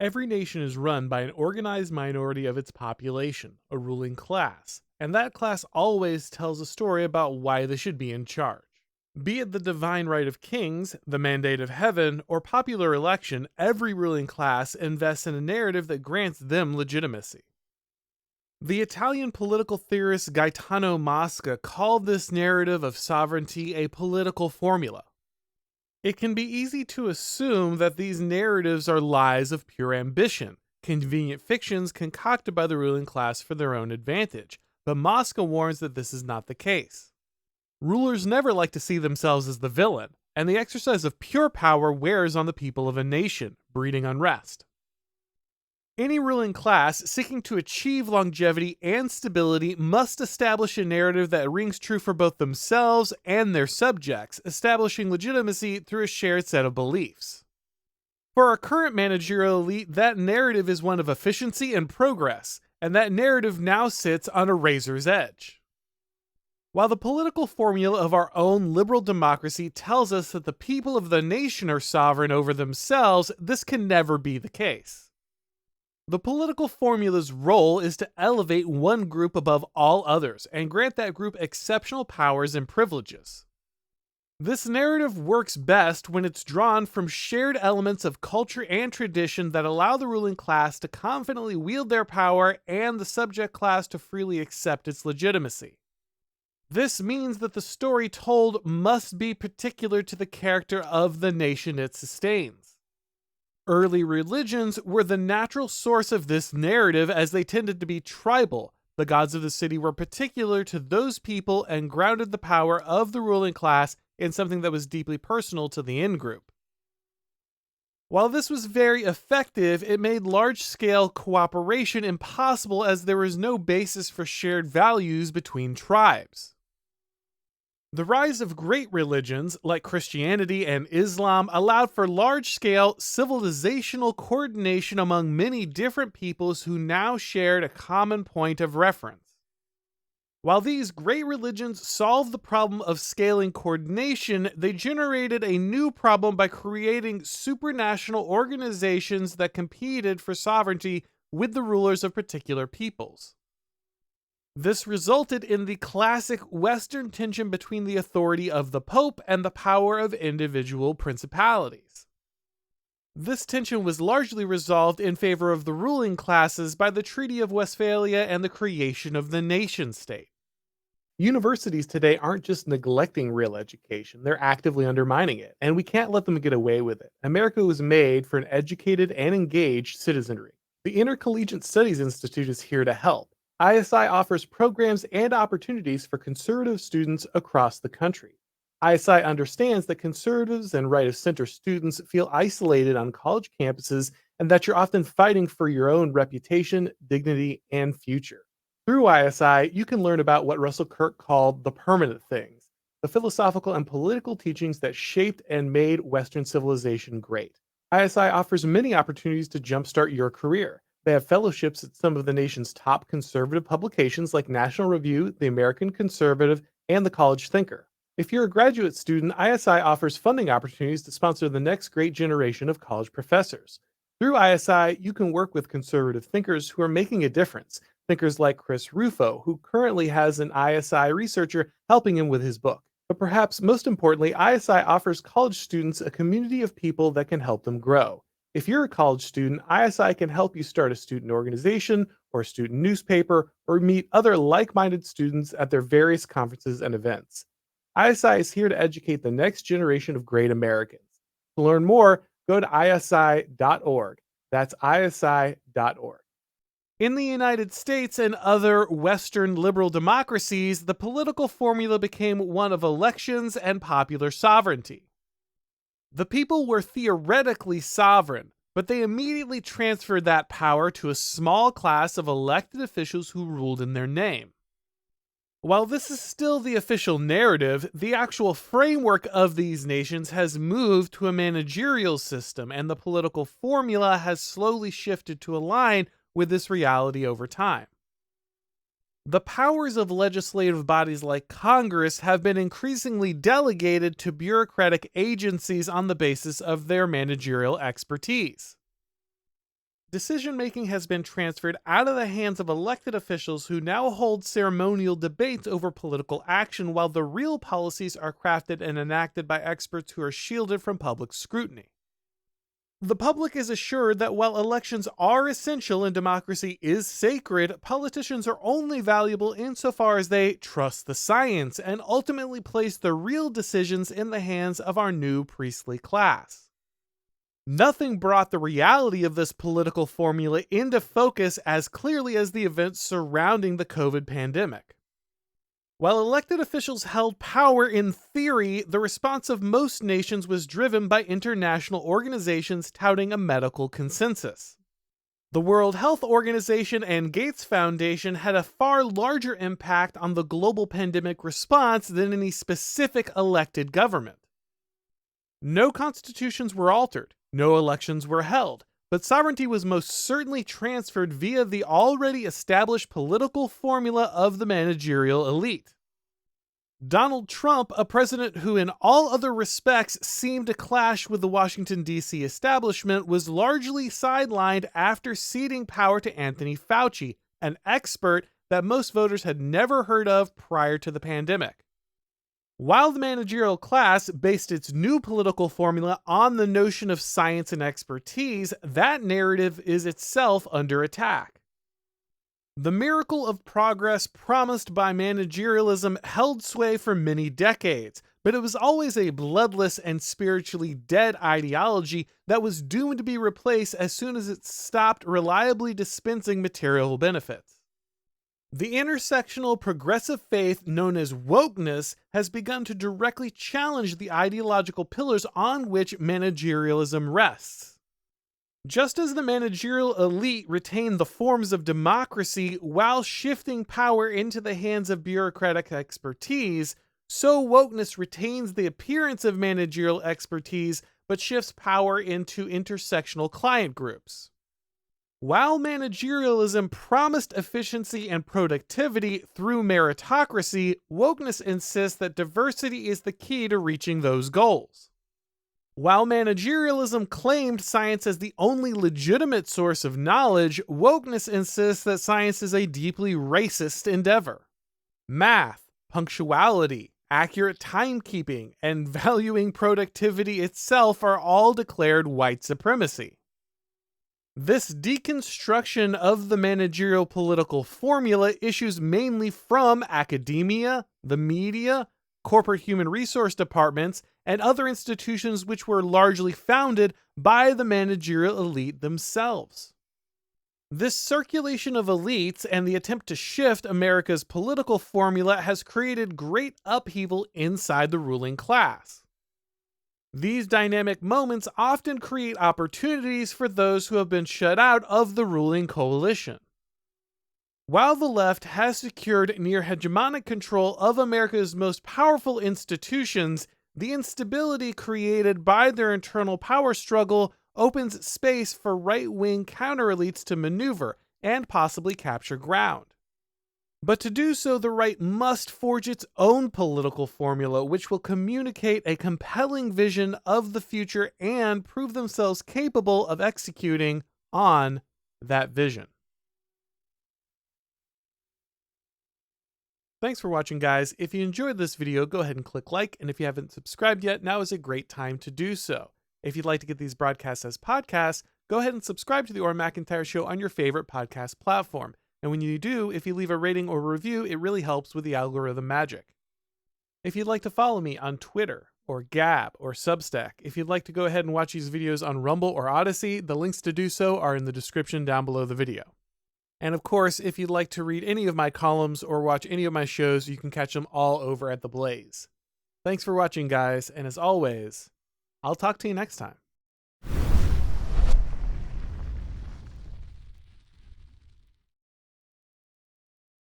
Every nation is run by an organized minority of its population, a ruling class, and that class always tells a story about why they should be in charge. Be it the divine right of kings, the mandate of heaven, or popular election, every ruling class invests in a narrative that grants them legitimacy. The Italian political theorist Gaetano Mosca called this narrative of sovereignty a political formula. It can be easy to assume that these narratives are lies of pure ambition, convenient fictions concocted by the ruling class for their own advantage, but Mosca warns that this is not the case. Rulers never like to see themselves as the villain, and the exercise of pure power wears on the people of a nation, breeding unrest. Any ruling class seeking to achieve longevity and stability must establish a narrative that rings true for both themselves and their subjects, establishing legitimacy through a shared set of beliefs. For our current managerial elite, that narrative is one of efficiency and progress, and that narrative now sits on a razor's edge. While the political formula of our own liberal democracy tells us that the people of the nation are sovereign over themselves, this can never be the case. The political formula's role is to elevate one group above all others and grant that group exceptional powers and privileges. This narrative works best when it's drawn from shared elements of culture and tradition that allow the ruling class to confidently wield their power and the subject class to freely accept its legitimacy. This means that the story told must be particular to the character of the nation it sustains. Early religions were the natural source of this narrative as they tended to be tribal. The gods of the city were particular to those people and grounded the power of the ruling class in something that was deeply personal to the in-group. While this was very effective, it made large-scale cooperation impossible as there was no basis for shared values between tribes. The rise of great religions, like Christianity and Islam, allowed for large-scale civilizational coordination among many different peoples who now shared a common point of reference. While these great religions solved the problem of scaling coordination, they generated a new problem by creating supranational organizations that competed for sovereignty with the rulers of particular peoples. This resulted in the classic Western tension between the authority of the Pope and the power of individual principalities. This tension was largely resolved in favor of the ruling classes by the Treaty of Westphalia and the creation of the nation-state. Universities today aren't just neglecting real education, they're actively undermining it, and we can't let them get away with it. America was made for an educated and engaged citizenry. The Intercollegiate Studies Institute is here to help. ISI offers programs and opportunities for conservative students across the country. ISI understands that conservatives and right-of-center students feel isolated on college campuses and that you're often fighting for your own reputation, dignity, and future. Through ISI, you can learn about what Russell Kirk called the permanent things, the philosophical and political teachings that shaped and made Western civilization great. ISI offers many opportunities to jumpstart your career. They have fellowships at some of the nation's top conservative publications like National Review, The American Conservative, and The College Thinker. If you're a graduate student, ISI offers funding opportunities to sponsor the next great generation of college professors. Through ISI, you can work with conservative thinkers who are making a difference. Thinkers like Chris Rufo, who currently has an ISI researcher helping him with his book. But perhaps most importantly, ISI offers college students a community of people that can help them grow. If you're a college student, ISI can help you start a student organization or a student newspaper or meet other like-minded students at their various conferences and events. ISI is here to educate the next generation of great Americans. To learn more, go to isi.org. That's isi.org. In the United States and other Western liberal democracies, the political formula became one of elections and popular sovereignty. The people were theoretically sovereign, but they immediately transferred that power to a small class of elected officials who ruled in their name. While this is still the official narrative, the actual framework of these nations has moved to a managerial system, and the political formula has slowly shifted to align with this reality over time. The powers of legislative bodies like Congress have been increasingly delegated to bureaucratic agencies on the basis of their managerial expertise. Decision-making has been transferred out of the hands of elected officials who now hold ceremonial debates over political action, while the real policies are crafted and enacted by experts who are shielded from public scrutiny. The public is assured that while elections are essential and democracy is sacred, politicians are only valuable insofar as they trust the science and ultimately place the real decisions in the hands of our new priestly class. Nothing brought the reality of this political formula into focus as clearly as the events surrounding the COVID pandemic. While elected officials held power in theory, the response of most nations was driven by international organizations touting a medical consensus. The World Health Organization and Gates Foundation had a far larger impact on the global pandemic response than any specific elected government. No constitutions were altered, no elections were held, but sovereignty was most certainly transferred via the already established political formula of the managerial elite. Donald Trump, a president who in all other respects seemed to clash with the Washington, D.C. establishment, was largely sidelined after ceding power to Anthony Fauci, an expert that most voters had never heard of prior to the pandemic. While the managerial class based its new political formula on the notion of science and expertise, that narrative is itself under attack. The miracle of progress promised by managerialism held sway for many decades, but it was always a bloodless and spiritually dead ideology that was doomed to be replaced as soon as it stopped reliably dispensing material benefits. The intersectional progressive faith known as wokeness has begun to directly challenge the ideological pillars on which managerialism rests. Just as the managerial elite retained the forms of democracy while shifting power into the hands of bureaucratic expertise, so wokeness retains the appearance of managerial expertise but shifts power into intersectional client groups. While managerialism promised efficiency and productivity through meritocracy, wokeness insists that diversity is the key to reaching those goals. While managerialism claimed science as the only legitimate source of knowledge, wokeness insists that science is a deeply racist endeavor. Math, punctuality, accurate timekeeping, and valuing productivity itself are all declared white supremacy. This deconstruction of the managerial political formula issues mainly from academia, the media, corporate human resource departments, and other institutions which were largely founded by the managerial elite themselves. This circulation of elites and the attempt to shift America's political formula has created great upheaval inside the ruling class. These dynamic moments often create opportunities for those who have been shut out of the ruling coalition. While the left has secured near hegemonic control of America's most powerful institutions, the instability created by their internal power struggle opens space for right-wing counter-elites to maneuver and possibly capture ground. But to do so, the right must forge its own political formula, which will communicate a compelling vision of the future and prove themselves capable of executing on that vision. Thanks for watching, guys. If you enjoyed this video, go ahead and click like, and if you haven't subscribed yet, now is a great time to do so. If you'd like to get these broadcasts as podcasts, go ahead and subscribe to the Auron MacIntyre Show on your favorite podcast platform. And when you do, if you leave a rating or review, it really helps with the algorithm magic. If you'd like to follow me on Twitter, or Gab, or Substack, if you'd like to go ahead and watch these videos on Rumble or Odyssey, the links to do so are in the description down below the video. And of course, if you'd like to read any of my columns or watch any of my shows, you can catch them all over at The Blaze. Thanks for watching, guys, and as always, I'll talk to you next time.